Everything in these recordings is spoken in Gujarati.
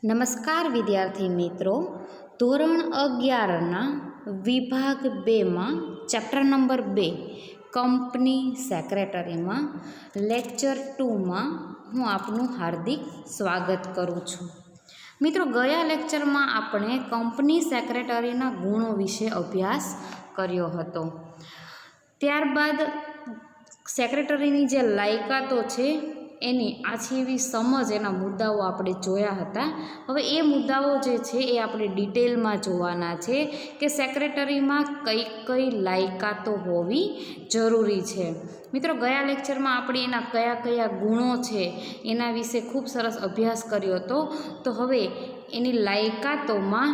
નમસ્કાર વિદ્યાર્થી મિત્રો, ધોરણ 11ના વિભાગ 2માં ચેપ્ટર નંબર 2 કંપની સેક્રેટરીમાં લેક્ચર 2માં હું આપનું હાર્દિક સ્વાગત કરું છું. મિત્રો, ગયા લેક્ચરમાં આપણે કંપની સેક્રેટરીના ગુણો વિશે અભ્યાસ કર્યો હતો. ત્યારબાદ સેક્રેટરીની જે લાયકાતો છે એની આછી એવી સમજ, એના મુદ્દાઓ આપણે જોયા હતા. હવે એ મુદ્દાઓ જે છે એ આપણે ડિટેલમાં જોવાના છે કે સેક્રેટરીમાં કઈ કઈ લાયકાતો હોવી જરૂરી છે. મિત્રો, ગયા લેક્ચરમાં આપણે એના કયા કયા ગુણો છે એના વિશે ખૂબ સરસ અભ્યાસ કર્યો હતો. તો હવે એની લાયકાતોમાં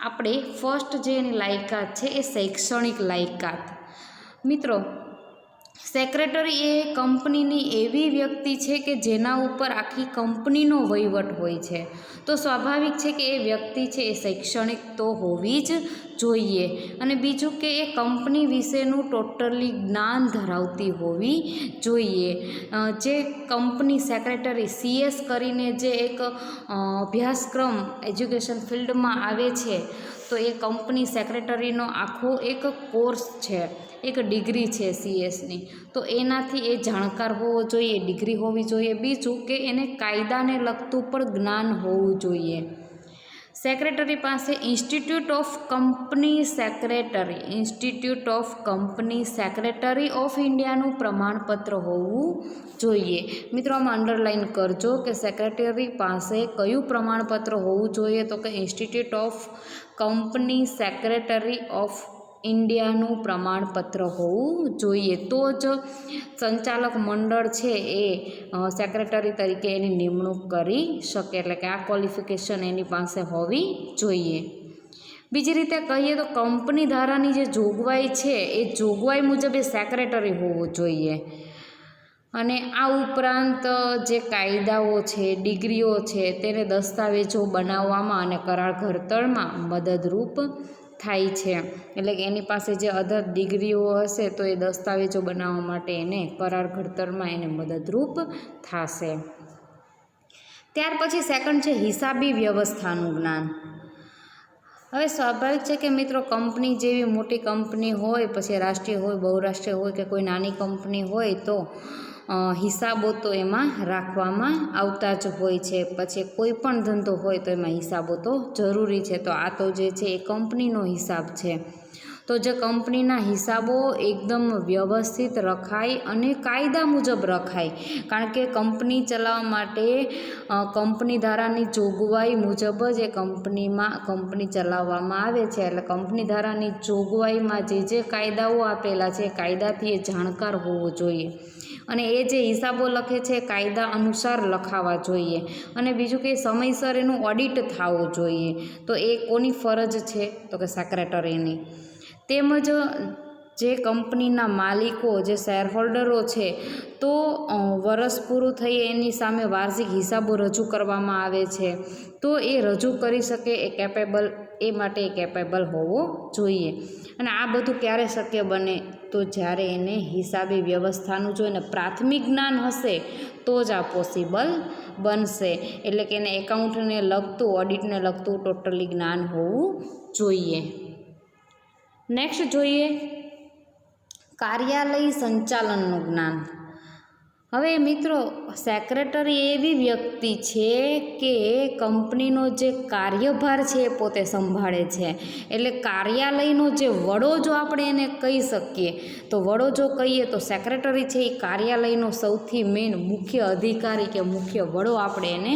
આપણે ફર્સ્ટ જે એની લાયકાત છે એ શૈક્ષણિક લાયકાત. મિત્રો, સેક્રેટરી એ કંપનીની એવી વ્યક્તિ છે કે જેના ઉપર આખી કંપનીનો વહીવટ હોય છે. તો સ્વાભાવિક છે કે એ વ્યક્તિ છે એ શૈક્ષણિક તો હોવી જ જોઈએ. અને બીજું કે એ કંપની વિશેનું ટોટલી જ્ઞાન ધરાવતી હોવી જોઈએ. જે કંપની સેક્રેટરી CS કરીને જે એક અભ્યાસક્રમ એજ્યુકેશન ફિલ્ડમાં આવે છે, તો એ કંપની સેક્રેટરીનો આખો એક કોર્સ છે, એક ડિગ્રી છે CSની. તો એનાથી એ જાણકાર હોવો જોઈએ, ડિગ્રી હોવી જોઈએ. બીજું કે એને કાયદાને લગતું પણ જ્ઞાન હોવું જોઈએ. સેક્રેટરી પાસે institute of company secretary of ઇન્ડિયાનું પ્રમાણપત્ર હોવું જોઈએ. મિત્રો, આમાં અંડરલાઇન કરજો કે સેક્રેટરી પાસે કયું પ્રમાણપત્ર હોવું જોઈએ. તો કે institute of company secretary of ઇન્ડિયાનું પ્રમાણપત્ર હોવું જોઈએ. તો જ સંચાલક મંડળ છે એ સેક્રેટરી તરીકે એની નિમણૂક કરી શકે. એટલે કે આ ક્વોલિફિકેશન એની પાસે હોવી જોઈએ. બીજી રીતે કહીએ તો કંપની ધારાની જે જોગવાઈ છે એ જોગવાઈ મુજબ એ સેક્રેટરી હોવું જોઈએ. અને આ ઉપરાંત જે કાયદાઓ છે, ડિગ્રીઓ છે, તેને દસ્તાવેજો બનાવવામાં અને કરાર ઘડતરમાં મદદરૂપ થાય છે. એટલે કે એની પાસે જે અધર ડિગ્રીઓ હશે તો એ દસ્તાવેજો બનાવવા માટે એને કરાર ઘડતરમાં એને મદદરૂપ થશે. ત્યાર પછી સેકન્ડ છે હિસાબી વ્યવસ્થાનું જ્ઞાન. હવે સ્વાભાવિક છે કે મિત્રો, કંપની જેવી મોટી કંપની હોય, પછી રાષ્ટ્રીય હોય, બહુરાષ્ટ્રીય હોય કે કોઈ નાની કંપની હોય, તો હિસાબો તો એમાં રાખવામાં આવતા જ હોય છે. પછી કોઈ પણ ધંધો હોય તો એમાં હિસાબો તો જરૂરી છે. તો આ તો જે છે એ કંપનીનો હિસાબ છે. તો જે કંપનીના હિસાબો એકદમ વ્યવસ્થિત રખાય અને કાયદા મુજબ રખાય. કારણ કે કંપની ચલાવવા માટે કંપની ધારાની જોગવાઈ મુજબ જ એ કંપની ચલાવવામાં આવે છે. એટલે કંપની ધારાની જોગવાઈમાં જે કાયદાઓ આપેલા છે એ કાયદાથી એ જાણકાર હોવો જોઈએ. અને એ જે હિસાબો લખે છે એ કાયદા અનુસાર લખાવા જોઈએ. અને બીજું કે સમયસર એનું ઓડિટ થવું જોઈએ. તો એ કોની ફરજ છે? તો કે સેક્રેટરીની. તેમજ જે કંપનીના માલિકો, જે શેરહોલ્ડરો છે, તો વરસ પૂરું થઈ એની સામે વાર્ષિક હિસાબો રજૂ કરવામાં આવે છે. તો એ રજૂ કરી શકે એ માટે કેપેબલ હોવો જોઈએ. અને આ બધું ક્યારે શક્ય બને? તો જ્યારે એને હિસાબી વ્યવસ્થાનું જો એને પ્રાથમિક જ્ઞાન હશે તો જ આ પોસિબલ બનશે. એટલે કે એને એકાઉન્ટને લગતું, ઓડિટને લગતું ટોટલી જ્ઞાન હોવું જોઈએ. નેક્સ્ટ જોઈએ કાર્યાલય સંચાલનનું જ્ઞાન. હવે મિત્રો, સેક્રેટરી એવી વ્યક્તિ છે કે કંપનીનો જે કાર્યભાર છે એ પોતે સંભાળે છે. એટલે કાર્યાલયનો જે વડો જો આપણે એને કહી શકીએ, તો વડો જો કહીએ તો સેક્રેટરી છે એ કાર્યાલયનો સૌથી મેઇન મુખ્ય અધિકારી કે મુખ્ય વડો આપણે એને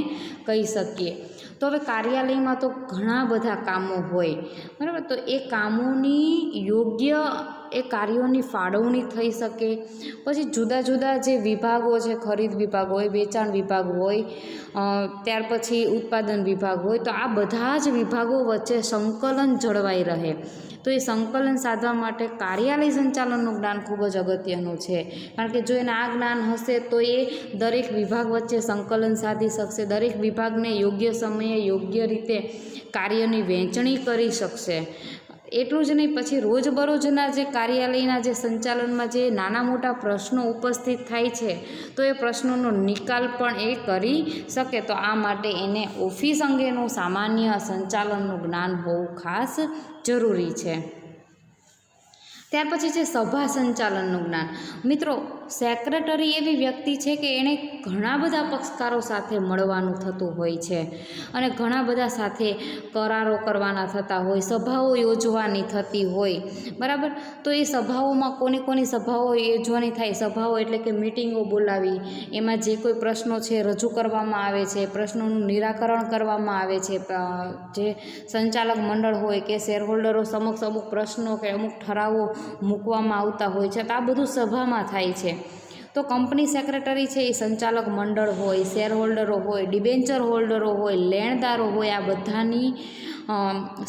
કહી શકીએ. તો હવે કાર્યાલયમાં તો ઘણા બધા કામો હોય, બરાબર. તો એ કામોની યોગ્ય એ કાર્યોની ફાળવણી થઈ શકે. પછી જુદા જુદા જે વિભાગો છે, ખરીદ વિભાગ હોય, વેચાણ વિભાગ હોય, ત્યાર પછી ઉત્પાદન વિભાગ હોય, તો આ બધા જ વિભાગો વચ્ચે સંકલન જળવાઈ રહે. તો એ સંકલન સાધવા માટે કાર્યાલય સંચાલનનું જ્ઞાન ખૂબ જ અગત્યનું છે. કારણ કે જો એને આ જ્ઞાન હશે તો એ દરેક વિભાગ વચ્ચે સંકલન સાધી શકશે. દરેક વિભાગને યોગ્ય સમયે યોગ્ય રીતે કાર્યની વહેંચણી કરી શકશે. એટલું જ નહીં, પછી રોજબરોજના જે કાર્યાલયના જે સંચાલનમાં જે નાના મોટા પ્રશ્નો ઉપસ્થિત થાય છે તો એ પ્રશ્નોનો નિકાલ પણ એ કરી શકે. તો આ માટે એને ઓફિસ અંગેનું સામાન્ય સંચાલનનું જ્ઞાન હોવું ખાસ જરૂરી છે. ત્યાર પછી છે સભા સંચાલનનું જ્ઞાન. મિત્રો, સેક્રેટરી એવી વ્યક્તિ છે કે એણે ઘણા બધા પક્ષકારો સાથે મળવાનું થતું હોય છે અને ઘણા બધા સાથે કરારો કરવાના થતા હોય, સભાઓ યોજવાની થતી હોય, બરાબર. તો એ સભાઓમાં કોની સભાઓ યોજવાની થાય? સભાઓ એટલે કે મિટિંગો બોલાવી, એમાં જે કોઈ પ્રશ્નો છે રજૂ કરવામાં આવે છે, પ્રશ્નોનું નિરાકરણ કરવામાં આવે છે. જે સંચાલક મંડળ હોય કે શેરહોલ્ડરો સમક્ષ અમુક પ્રશ્નો કે અમુક ઠરાવો મૂકવામાં આવતા હોય છે, તો આ બધું સભામાં થાય છે. તો કંપની સેક્રેટરી છે એ સંચાલક મંડળ હોય, શેરહોલ્ડરો હોય, ડિબેન્ચર હોલ્ડરો હોય, લેણદારો હોય, આ બધાની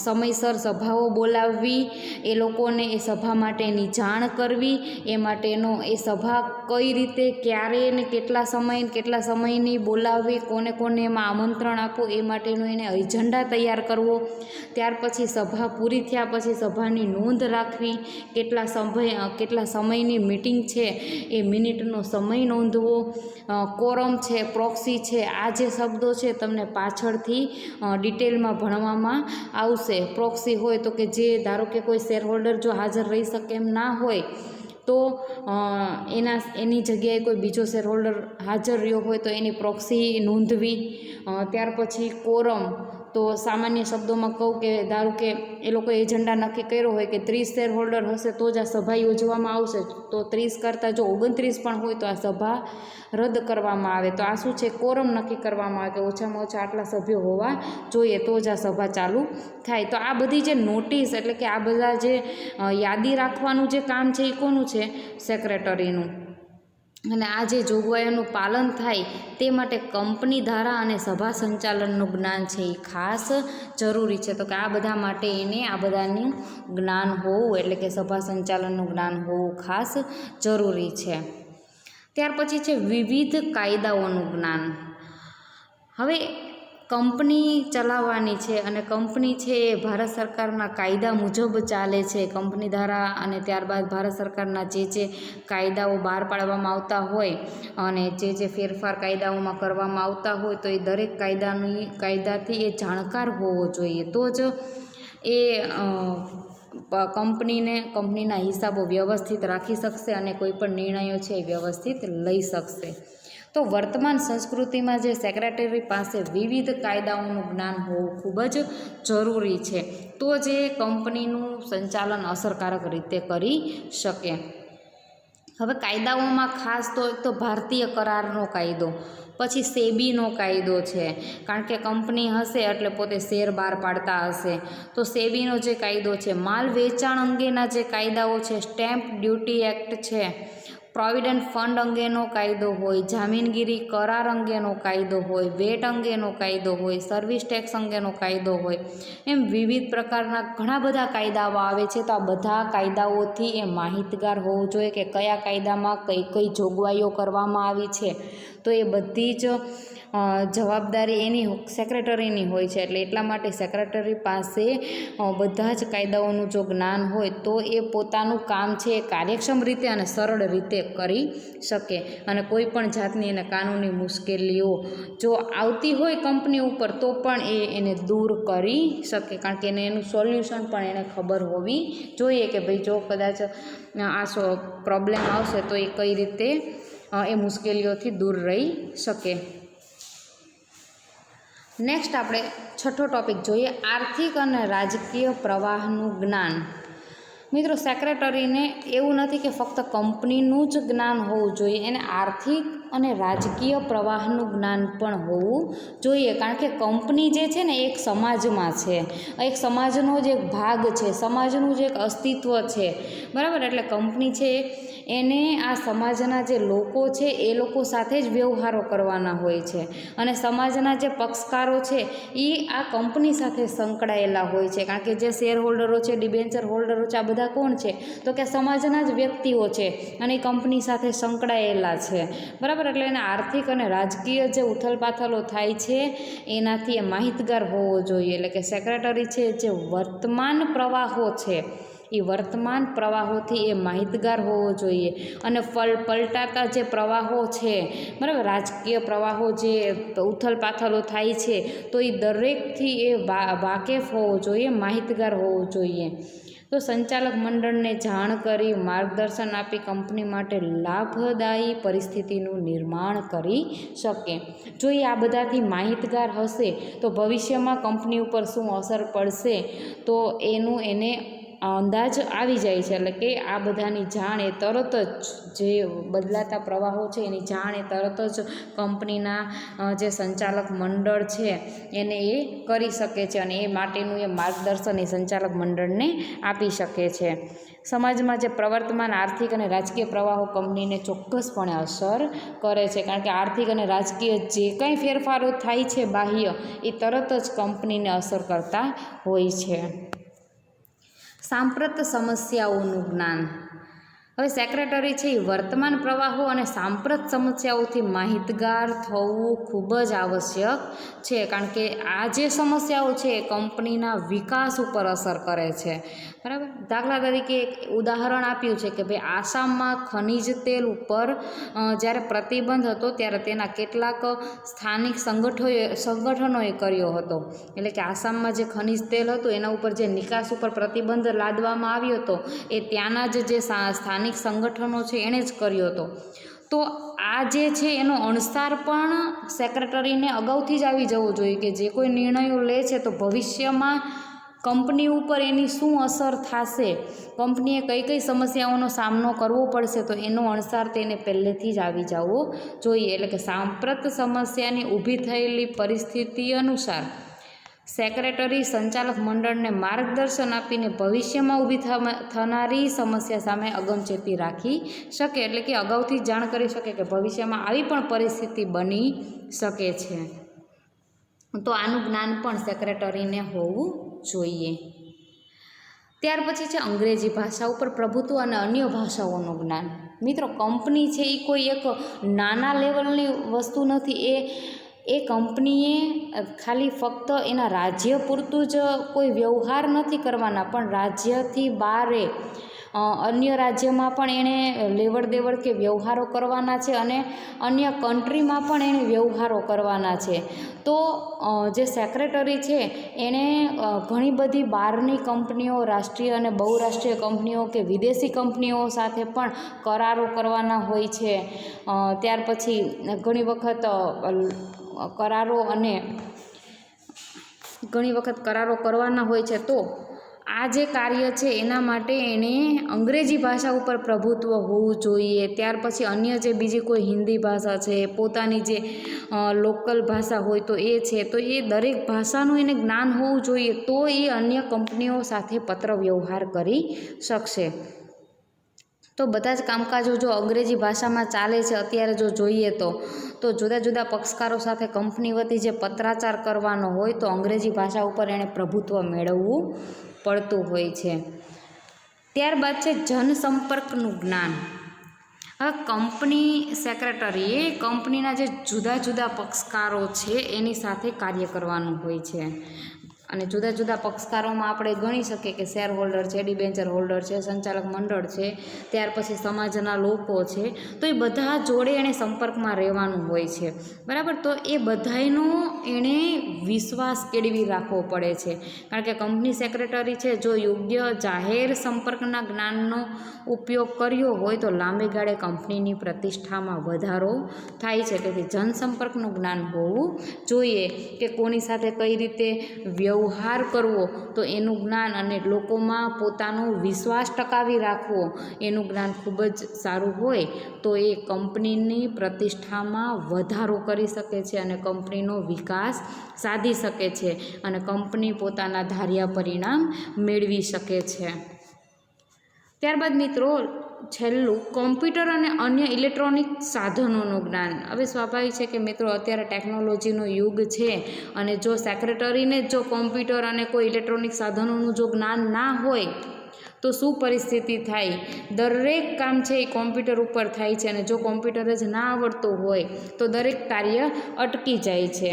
સમયસર સભાઓ બોલાવવી, એ લોકોને એ સભા માટેની જાણ કરવી, એ માટેનો એ સભા કઈ રીતે, ક્યારે ને કેટલા સમયની બોલાવવી, કોને એમાં આમંત્રણ આપવું, એ માટેનો એને એજન્ડા તૈયાર કરવો. ત્યાર પછી સભા પૂરી થયા પછી સભાની નોંધ રાખવી, કેટલા સમયની મિટિંગ છે એ મિનિટનો સમય નોંધવો. કોરમ છે, પ્રોક્સી છે, આ જે શબ્દો છે તમને પાછળથી ડિટેલમાં ભણવામાં આવશે. પ્રોક્સી હોય તો કે જે ધારો કે કોઈ શેરહોલ્ડર જો હાજર રહી શકે એમ ના હોય તો એની જગ્યાએ કોઈ બીજો શેરહોલ્ડર હાજર રહ્યો હોય તો એની પ્રોક્સી નોંધવી. ત્યાર પછી કોરમ, તો સામાન્ય શબ્દોમાં કહું કે ધારો કે એ લોકોએ એજન્ડા નક્કી કર્યો હોય કે 30 શેરહોલ્ડર હશે તો જ આ સભા યોજવામાં આવશે, તો 30 કરતાં જો 29 પણ હોય તો આ સભા રદ કરવામાં આવે. તો આ શું છે? કોરમ નક્કી કરવામાં આવે કે ઓછામાં ઓછા આટલા સભ્યો હોવા જોઈએ તો જ આ સભા ચાલુ થાય. તો આ બધી જે નોટિસ એટલે કે આ બધા જે યાદી રાખવાનું જે કામ છે એ કોનું છે? સેક્રેટરીનું. અને આ જે જોગવાઈઓનું પાલન થાય તે માટે કંપની ધારા અને સભા સંચાલનનું જ્ઞાન છે એ ખાસ જરૂરી છે. તો કે આ બધા માટે એને આ બધાનું જ્ઞાન હોવું એટલે કે સભા સંચાલનનું જ્ઞાન હોવું ખાસ જરૂરી છે. ત્યાર પછી છે વિવિધ કાયદાઓનું જ્ઞાન. હવે કંપની ચલાવવાની છે અને કંપની છે એ ભારત સરકારના કાયદા મુજબ ચાલે છે. કંપની ધારા અને ત્યારબાદ ભારત સરકારના જે કાયદાઓ બહાર પાડવામાં આવતા હોય અને જે ફેરફાર કાયદાઓમાં કરવામાં આવતા હોય તો એ દરેક કાયદાથી એ જાણકાર હોવો જોઈએ, તો જ એ કંપનીના હિસાબો વ્યવસ્થિત રાખી શકશે અને કોઈ પણ નિર્ણયો છે એ વ્યવસ્થિત લઈ શકશે. તો વર્તમાન સંસ્કૃતિમાં જે સેક્રેટરી પાસે વિવિધ કાયદાઓનું જ્ઞાન હોવું ખૂબ જ જરૂરી છે, તો જ એ કંપનીનું સંચાલન અસરકારક રીતે કરી શકે. હવે કાયદાઓમાં ખાસ તો એક તો ભારતીય કરારનો કાયદો, પછી સેબીનો કાયદો છે, કારણ કે કંપની હશે એટલે પોતે શેર બહાર પાડતા હશે, તો સેબીનો જે કાયદો છે. માલ વેચાણ અંગેના જે કાયદાઓ છે, સ્ટેમ્પ ડ્યુટી એક્ટ છે, પ્રોવિડન્ટ ફંડ અંગેનો કાયદો હોય, જામીનગીરી કરાર અંગેનો કાયદો હોય, વેટ અંગેનો કાયદો હોય, સર્વિસ ટેક્સ અંગેનો કાયદો હોય, એમ વિવિધ પ્રકારના ઘણા બધા કાયદાઓ આવે છે. તો આ બધા કાયદાઓથી એ માહિતગાર હોવું જોઈએ કે કયા કાયદામાં કઈ જોગવાઈઓ કરવામાં આવી છે. તો એ બધી જ જવાબદારી એની સેક્રેટરીની હોય છે. એટલે એટલા માટે સેક્રેટરી પાસે બધા જ કાયદાઓનું જો જ્ઞાન હોય તો એ પોતાનું કામ છે એ કાર્યક્ષમ રીતે અને સરળ રીતે કરી શકે અને કોઈ પણ જાતની એને કાનૂની મુશ્કેલીઓ જો આવતી હોય કંપની ઉપર તો પણ એને દૂર કરી શકે, કારણ કે એનું સોલ્યુશન પણ એને ખબર હોવી જોઈએ કે ભાઈ જો કદાચ આ પ્રોબ્લેમ આવશે તો એ કઈ રીતે એ મુશ્કેલીઓથી દૂર રહી શકે. નેક્સ્ટ આપણે છઠ્ઠો ટૉપિક જોઈએ, આર્થિક અને રાજકીય પ્રવાહનું જ્ઞાન. મિત્રો, સેક્રેટરીને એવું નથી કે ફક્ત કંપનીનું જ જ્ઞાન હોવું જોઈએ, એને આર્થિક અને રાજકીય પ્રવાહનું જ્ઞાન પણ હોવું જોઈએ, કારણ કે કંપની જે છે ને એક સમાજમાં છે, એક સમાજનો જ એક ભાગ છે, સમાજનું જે એક અસ્તિત્વ છે, બરાબર. એટલે કંપની છે એને આ સમાજના જે લોકો છે એ લોકો સાથે જ વ્યવહારો કરવાના હોય છે અને સમાજના જે પક્ષકારો છે એ આ કંપની સાથે સંકળાયેલા હોય છે, કારણ કે જે શેર હોલ્ડરો છે, ડિબેન્ચર હોલ્ડરો છે, આ બધા કોણ છે? તો કે સમાજના જ વ્યક્તિઓ છે અને એ કંપની સાથે સંકળાયેલા છે, બરાબર. બરાબર, એટલે એને આર્થિક અને રાજકીય જે ઉથલપાથલો થાય છે એનાથી એ માહિતગાર હોવો જોઈએ. એટલે કે સેક્રેટરી છે જે વર્તમાન પ્રવાહો છે એ વર્તમાન પ્રવાહોથી એ માહિતગાર હોવો જોઈએ. અને પલટાતા જે પ્રવાહો છે, બરાબર, રાજકીય પ્રવાહો જે ઉથલપાથલો થાય છે તો એ દરેકથી એ વાકેફ હોવો જોઈએ, માહિતગાર હોવો જોઈએ. તો સંચાલક મંડળને જાણ કરી માર્ગદર્શન આપી કંપની માટે લાભદાયી પરિસ્થિતિનું નિર્માણ કરી શકે. જો એ આ બધાથી માહિતગાર હશે તો ભવિષ્યમાં કંપની ઉપર શું અસર પડશે તો એનું એને અંદાજ આવી જાય છે. એટલે કે આ બધાની જાણ એ તરત જ, જે બદલાતા પ્રવાહો છે એની જાણ એ તરત જ કંપનીના જે સંચાલક મંડળ છે એને એ કરી શકે છે, અને એ માટેનું એ માર્ગદર્શન એ સંચાલક મંડળને આપી શકે છે. સમાજમાં જે પ્રવર્તમાન આર્થિક અને રાજકીય પ્રવાહો કંપનીને ચોક્કસપણે અસર કરે છે, કારણ કે આર્થિક અને રાજકીય જે કંઈ ફેરફારો થાય છે બાહ્ય, એ તરત જ કંપનીને અસર કરતા હોય છે. સાંપ્રત સમસ્યાઓનું જ્ઞાન. હવે સેક્રેટરી છે એ વર્તમાન પ્રવાહો અને સાંપ્રત સમસ્યાઓથી માહિતગાર થવું ખૂબ જ આવશ્યક છે, કારણ કે આ જે સમસ્યાઓ છે એ કંપનીના વિકાસ ઉપર અસર કરે છે. બરાબર, દાખલા તરીકે એક ઉદાહરણ આપ્યું છે કે ભાઈ આસામમાં ખનિજ તેલ ઉપર જ્યારે પ્રતિબંધ હતો ત્યારે તેના કેટલાક સ્થાનિક સંગઠનોએ કર્યો હતો. એટલે કે આસામમાં જે ખનિજ તેલ હતું એના ઉપર જે નિકાસ ઉપર પ્રતિબંધ લાદવામાં આવ્યો હતો એ ત્યાંના જે સ્થાનિક સંગઠનો છે એણે જ કર્યો હતો. તો આ જે છે એનો અણસાર પણ સેક્રેટરીને અગાઉથી જ આવી જવો જોઈએ કે જે કોઈ નિર્ણયો લે છે તો ભવિષ્યમાં કંપની ઉપર એની શું અસર થશે, કંપનીએ કઈ કઈ સમસ્યાઓનો સામનો કરવો પડશે, તો એનો અણસાર તેને પહેલેથી જ આવી જવો જોઈએ. એટલે કે સાંપ્રત સમસ્યાની ઊભી થયેલી પરિસ્થિતિ અનુસાર સેક્રેટરી સંચાલક મંડળને માર્ગદર્શન આપીને ભવિષ્યમાં ઊભી થનારી સમસ્યા સામે અગમચેતી રાખી શકે. એટલે કે અગાઉથી જાણ કરી શકે કે ભવિષ્યમાં આવી પણ પરિસ્થિતિ બની શકે છે. તો આનું જ્ઞાન પણ સેક્રેટરીને હોવું જોઈએ. ત્યાર પછી છે અંગ્રેજી ભાષા ઉપર પ્રભુત્વ અને અન્ય ભાષાઓનું જ્ઞાન. મિત્રો, કંપની છે એ કોઈ એક નાના લેવલની વસ્તુ નથી. એ કંપનીએ ખાલી ફક્ત એના રાજ્ય પૂરતું જ કોઈ વ્યવહાર નથી કરવાના, પણ રાજ્યથી બહારે અન્ય રાજ્યમાં પણ એણે લેવડ દેવડ કે વ્યવહારો કરવાના છે, અને અન્ય કન્ટ્રીમાં પણ એણે વ્યવહારો કરવાના છે. તો જે સેક્રેટરી છે એણે ઘણી બધી બહારની કંપનીઓ, રાષ્ટ્રીય અને બહુરાષ્ટ્રીય કંપનીઓ કે વિદેશી કંપનીઓ સાથે પણ કરારો કરવાના હોય છે. ત્યાર પછી ઘણી વખત કરારો કરવાના હોય છે. તો આ જે કાર્ય છે એના માટે એણે અંગ્રેજી ભાષા ઉપર પ્રભુત્વ હોવું જોઈએ. ત્યાર પછી અન્ય જે બીજી કોઈ હિન્દી ભાષા છે, પોતાની જે લોકલ ભાષા હોય તો એ છે, તો એ દરેક ભાષાનું એને જ્ઞાન હોવું જોઈએ. તો એ અન્ય કંપનીઓ સાથે પત્ર વ્યવહાર કરી શકશે. તો બધા જ કામકાજો જો અંગ્રેજી ભાષામાં ચાલે છે અત્યારે જો જોઈએ તો જુદા જુદા પક્ષકારો સાથે કંપની વતી જે પત્રાચાર કરવાનો હોય તો અંગ્રેજી ભાષા ઉપર એણે પ્રભુત્વ મેળવવું પડતું હોય છે. ત્યારબાદ છે જનસંપર્કનું જ્ઞાન. હવે કંપની સેક્રેટરીએ કંપનીના જે જુદા જુદા પક્ષકારો છે એની સાથે કાર્ય કરવાનું હોય છે. અને જુદા જુદા પક્ષકારોમાં આપણે ગણી શકીએ કે શેર હોલ્ડર છે, ડિબેન્ચર હોલ્ડર છે, સંચાલક મંડળ છે, ત્યાર પછી સમાજના લોકો છે. તો એ બધા જોડે એણે સંપર્કમાં રહેવાનું હોય છે. બરાબર, તો એ બધાયનો એણે વિશ્વાસ કેળવી રાખવો પડે છે, કારણ કે કંપની સેક્રેટરી છે જો યોગ્ય જાહેર સંપર્કના જ્ઞાનનો ઉપયોગ કર્યો હોય તો લાંબી ગાળે કંપનીની પ્રતિષ્ઠામાં વધારો થાય છે. તેથી જનસંપર્કનું જ્ઞાન હોવું જોઈએ કે કોની સાથે કઈ રીતે વ્યવહાર કરવો તો એનું જ્ઞાન, અને લોકોમાં પોતાનો વિશ્વાસ ટકાવી રાખવો એનું જ્ઞાન ખૂબ જ સારું હોય તો એ કંપનીની પ્રતિષ્ઠામાં વધારો કરી શકે છે અને કંપનીનો વિકાસ સાધી શકે છે અને કંપની પોતાના ધાર્યા પરિણામ મેળવી શકે છે. ત્યારબાદ મિત્રો છેલ્લું કોમ્પ્યુટર અને અન્ય ઇલેક્ટ્રોનિક સાધનોનું જ્ઞાન. હવે સ્વાભાવિક છે કે મિત્રો અત્યારે ટેકનોલોજીનો યુગ છે, અને જો સેક્રેટરીને જો કોમ્પ્યુટર અને કોઈ ઇલેક્ટ્રોનિક સાધનોનું જો જ્ઞાન ના હોય તો શું પરિસ્થિતિ થાય? દરેક કામ છે એ કોમ્પ્યુટર ઉપર થાય છે, અને જો કોમ્પ્યુટર જ ના આવડતું હોય તો દરેક કાર્ય અટકી જાય છે.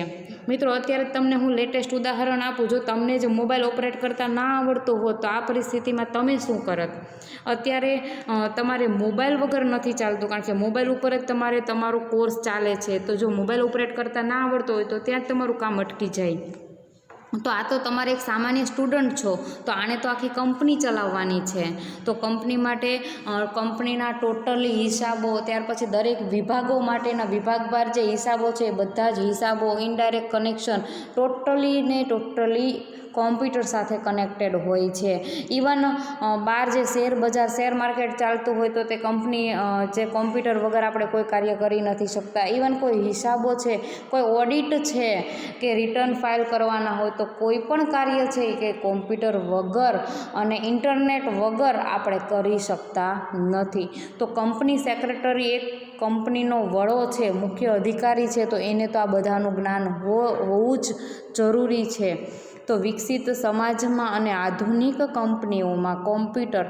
મિત્રો, અત્યારે તમને હું લેટેસ્ટ ઉદાહરણ આપું. જો તમને જ મોબાઈલ ઓપરેટ કરતાં ના આવડતું હોત તો આ પરિસ્થિતિમાં તમે શું કરત? અત્યારે તમારે મોબાઈલ વગર નથી ચાલતું, કારણ કે મોબાઈલ ઉપર જ તમારો કોર્સ ચાલે છે. તો જો મોબાઈલ ઓપરેટ કરતાં ના આવડતો હોય તો ત્યાં જ તમારું કામ અટકી જાય. તો આ તો તમારે એક સામાન્ય સ્ટુડન્ટ છો, તો આણે તો આખી કંપની ચલાવવાની છે. તો કંપની માટે કંપનીના ટોટલી હિસાબો, ત્યાર પછી દરેક વિભાગો માટેના વિભાગવાર જે હિસાબો છે એ બધા જ હિસાબો, ઇનડાયરેક્ટ કનેક્શન ટોટલી કોમ્પ્યુટર સાથે કનેક્ટેડ હોય છે. ઇવન બહાર જે શેર બજાર, શેર માર્કેટ ચાલતું હોય તો તે કંપની જે કોમ્પ્યુટર વગર આપણે કોઈ કાર્ય કરી નથી શકતા. ઇવન કોઈ હિસાબો છે, કોઈ ઓડિટ છે કે રિટર્ન ફાઇલ કરવાના હોય તો કોઈ પણ કાર્ય છે કે કોમ્પ્યુટર વગર અને ઇન્ટરનેટ વગર આપણે કરી શકતા નથી. તો કંપની સેક્રેટરી એક કંપનીનો વડો છે, મુખ્ય અધિકારી છે, તો એને તો આ બધાનું જ્ઞાન હોવું જ જરૂરી છે. તો વિકસિત સમાજમાં અને આધુનિક કંપનીઓમાં કોમ્પ્યુટર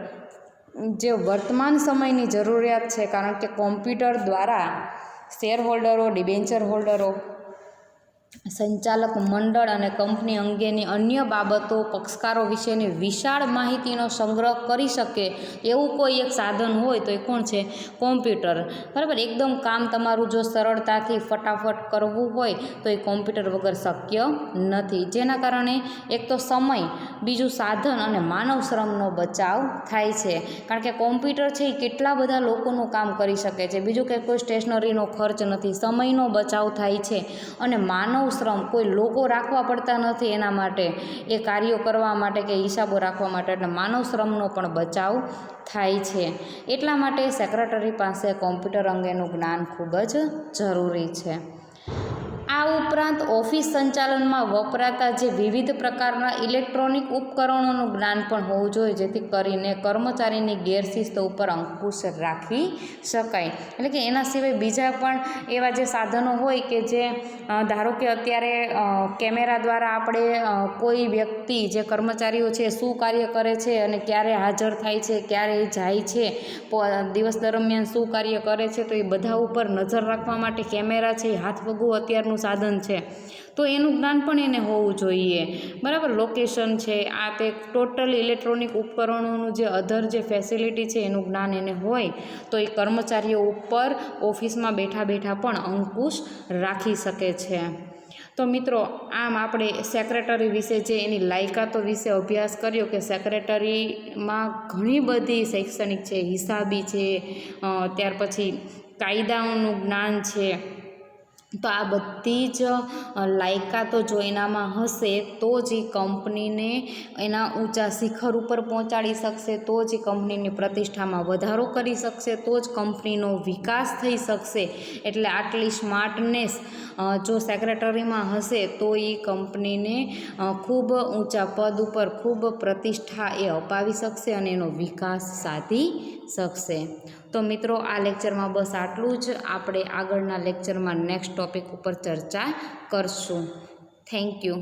જે વર્તમાન સમયની જરૂરિયાત છે, કારણ કે કોમ્પ્યુટર દ્વારા શેર હોલ્ડરો, ડિબેન્ચર હોલ્ડરો, સંચાલક મંડળ અને કંપની અંગેની અન્ય બાબતો, પક્ષકારો વિશેની વિશાળ માહિતીનો સંગ્રહ કરી શકે એવું કોઈ એક સાધન હોય તો એ કોણ છે? કોમ્પ્યુટર. બરાબર. એકદમ કામ તમારું જો સરળતાથી ફટાફટ કરવું હોય તો એ કોમ્પ્યુટર વગર શક્ય નથી. જેના કારણે એક તો સમય, બીજું સાધન અને માનવ શ્રમનો બચાવ થાય છે. કારણ કે કોમ્પ્યુટર છે એ કેટલા બધા લોકોનું કામ કરી શકે છે. બીજું કે કોઈ સ્ટેશનરીનો ખર્ચ નથી, સમયનો બચાવ થાય છે, અને માનવ શ્રમ, કોઈ લોકો રાખવા પડતા નથી એના માટે, એ કાર્યો કરવા માટે કે હિસાબો રાખવા માટે, એટલે માનવ શ્રમનો પણ બચાવ થાય છે. એટલા માટે સેક્રેટરી પાસે કોમ્પ્યુટર અંગેનું જ્ઞાન ખૂબ જ જરૂરી છે. આ ઉપરાંત ઓફિસ સંચાલનમાં વપરાતા જે વિવિધ પ્રકારના ઇલેક્ટ્રોનિક ઉપકરણોનું જ્ઞાન પણ હોવું જોઈએ, જેથી કરીને કર્મચારીની ગેરશિસ્ત ઉપર અંકુશ રાખી શકાય. એટલે કે એના સિવાય બીજા પણ એવા જે સાધનો હોય કે જે ધારો કે અત્યારે કેમેરા દ્વારા આપણે કોઈ વ્યક્તિ, જે કર્મચારીઓ છે શું કાર્ય કરે છે અને ક્યારે હાજર થાય છે, ક્યારે જાય છે, દિવસ દરમિયાન શું કાર્ય કરે છે, તો એ બધા ઉપર નજર રાખવા માટે કેમેરા છે, હાથવગું અત્યારનું સાધન છે. તો એનું જ્ઞાન પણ એને હોવું જોઈએ. બરાબર. લોકેશન છે, આ તે ટોટલ ઇલેક્ટ્રોનિક ઉપકરણોનું જે અધર જે ફેસિલિટી છે એનું જ્ઞાન એને હોય તો એ કર્મચારીઓ ઉપર ઓફિસમાં બેઠા બેઠા પણ અંકુશ રાખી શકે છે. તો મિત્રો, આમ આપણે સેક્રેટરી વિશે જે એની લાયકાતો વિશે અભ્યાસ કર્યો કે સેક્રેટરીમાં ઘણી બધી શૈક્ષણિક છે, હિસાબી છે, ત્યાર પછી કાયદાઓનું જ્ઞાન છે. તો આ બધી જ લાયકાતો જો એનામાં હશે તો જ એ કંપનીને એના ઊંચા શિખર ઉપર પહોંચાડી શકશે, તો જ એ કંપનીની પ્રતિષ્ઠામાં વધારો કરી શકશે, તો જ કંપનીનો વિકાસ થઈ શકશે. એટલે આટલી સ્માર્ટનેસ જો સેક્રેટરીમાં હશે તો એ કંપનીને ખૂબ ઊંચા પદ ઉપર ખૂબ પ્રતિષ્ઠા એ અપાવી શકશે અને એનો વિકાસ સાધી શકશે. તો મિત્રો, આ લેક્ચરમાં બસ આટલું જ. આપણે આગળના લેક્ચરમાં નેક્સ્ટ ટૉપિક ઉપર ચર્ચા કરશું. Thank you.